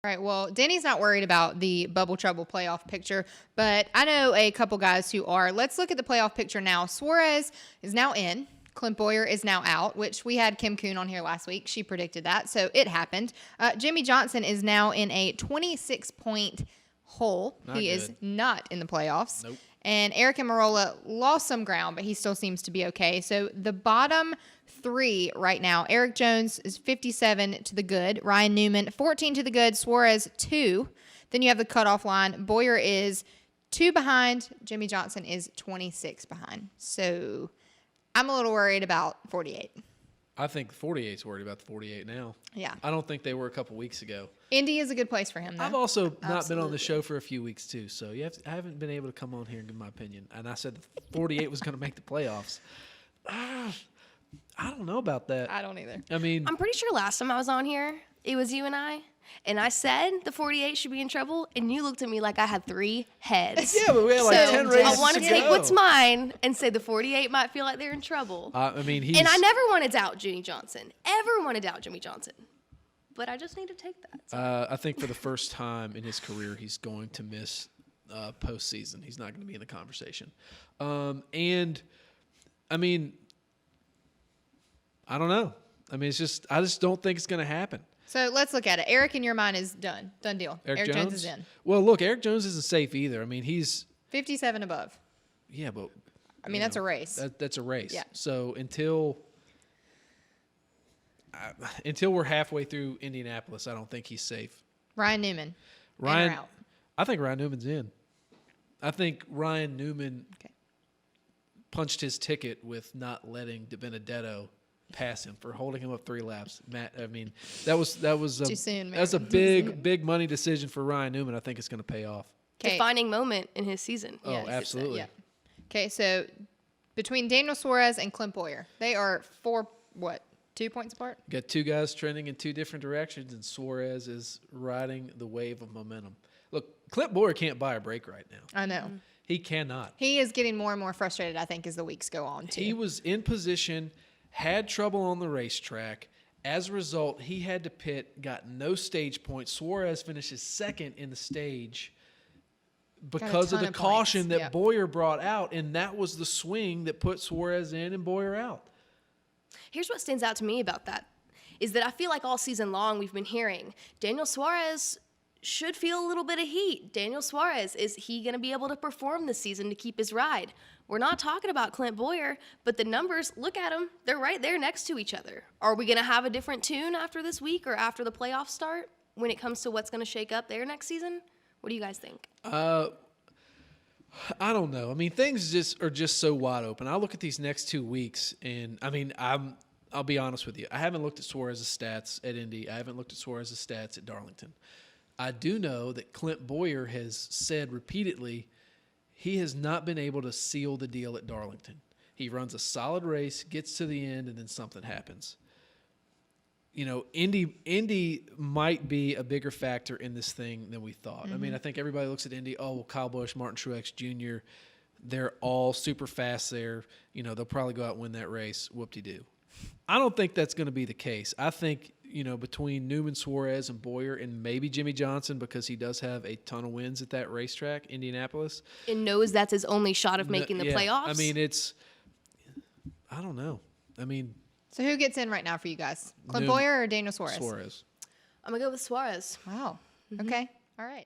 All right, well, Danny's not worried about the Bubble Trouble playoff picture, but I know a couple guys who are. Let's look at the playoff picture now. Suarez is now in. Clint Boyer is now out, which we had Kim Kuhn on here last week. She predicted that, so it happened. Jimmy Johnson is now in a 26-point hole. He is not in the playoffs. Nope. And Eric Amarola lost some ground, but he still seems to be okay. So the bottom three right now, Eric Jones is 57 to the good. Ryan Newman, 14 to the good. Suarez, 2. Then you have the cutoff line. Boyer is 2 behind. Jimmy Johnson is 26 behind. So I'm a little worried about 48. I think 48's worried about the 48 now. Yeah. I don't think they were a couple weeks ago. Indy is a good place for him, though. I've also not been on the show for a few weeks, too, so I haven't been able to come on here and give my opinion. And I said 48 was going to make the playoffs. I don't know about that. I don't either. I mean, I'm pretty sure last time I was on here, it was you and I said the 48 should be in trouble, and you looked at me like I had 3 heads. yeah, but we had like 10 races I want to to take go. what's mine and say the 48 might feel like they're in trouble. I mean, And I never want to doubt Jimmy Johnson. Ever want to doubt Jimmy Johnson. But I just need to take that. So. I think for the first time in his career, he's going to miss postseason. He's not going to be in the conversation. And, I mean, I don't know. I mean, I just don't think it's going to happen. So let's look at it. Eric, in your mind, is done. Done deal. Eric Jones is in. Well, look, Eric Jones isn't safe either. I mean, he's 57 above. Yeah, but I mean, that's a race. That's a race. Yeah. So until we're halfway through Indianapolis, I don't think he's safe. Ryan Newman. Ryan, out. I think Ryan Newman's in. I think Ryan Newman punched his ticket with not letting DiBenedetto pass him for holding him up 3 laps. Matt, I mean, that was too soon. Man. That's a big money decision for Ryan Newman. I think it's going to pay off. Defining moment in his season. Oh, Yes. absolutely. Yeah. Okay, so between Daniel Suarez and Clint Boyer, they are 2 points apart? Got 2 guys trending in 2 different directions, and Suarez is riding the wave of momentum. Look, Clint Boyer can't buy a break right now. I know. He cannot. He is getting more and more frustrated, I think, as the weeks go on, too. He was in position, had trouble on the racetrack. As a result, he had to pit, got no stage points. Suarez finishes second in the stage because of the caution that Boyer brought out, and that was the swing that put Suarez in and Boyer out. Here's what stands out to me about that, is that I feel like all season long we've been hearing Daniel Suarez should feel a little bit of heat. Daniel Suarez, is he going to be able to perform this season to keep his ride? We're not talking about Clint Boyer, but the numbers, look at them. They're right there next to each other. Are we going to have a different tune after this week or after the playoffs start when it comes to what's going to shake up there next season? What do you guys think? I don't know. I mean, things are just so wide open. I look at these next 2 weeks, and I mean, I'll be honest with you. I haven't looked at Suarez's stats at Indy. I haven't looked at Suarez's stats at Darlington. I do know that Clint Boyer has said repeatedly he has not been able to seal the deal at Darlington. He runs a solid race, gets to the end, and then something happens. You know, Indy might be a bigger factor in this thing than we thought. I mean, I think everybody looks at Indy, oh, well, Kyle Busch, Martin Truex Jr., they're all super fast there. You know, they'll probably go out and win that race. Whoop-de-doo. I don't think that's going to be the case. I think, you know, between Newman, Suarez, and Boyer, and maybe Jimmy Johnson, because he does have a ton of wins at that racetrack, Indianapolis. And knows that's his only shot of making the playoffs? I mean, I don't know. I mean. So who gets in right now for you guys? Clint Newman, Boyer or Daniel Suarez? Suarez. I'm going to go with Suarez. Wow. Okay. All right.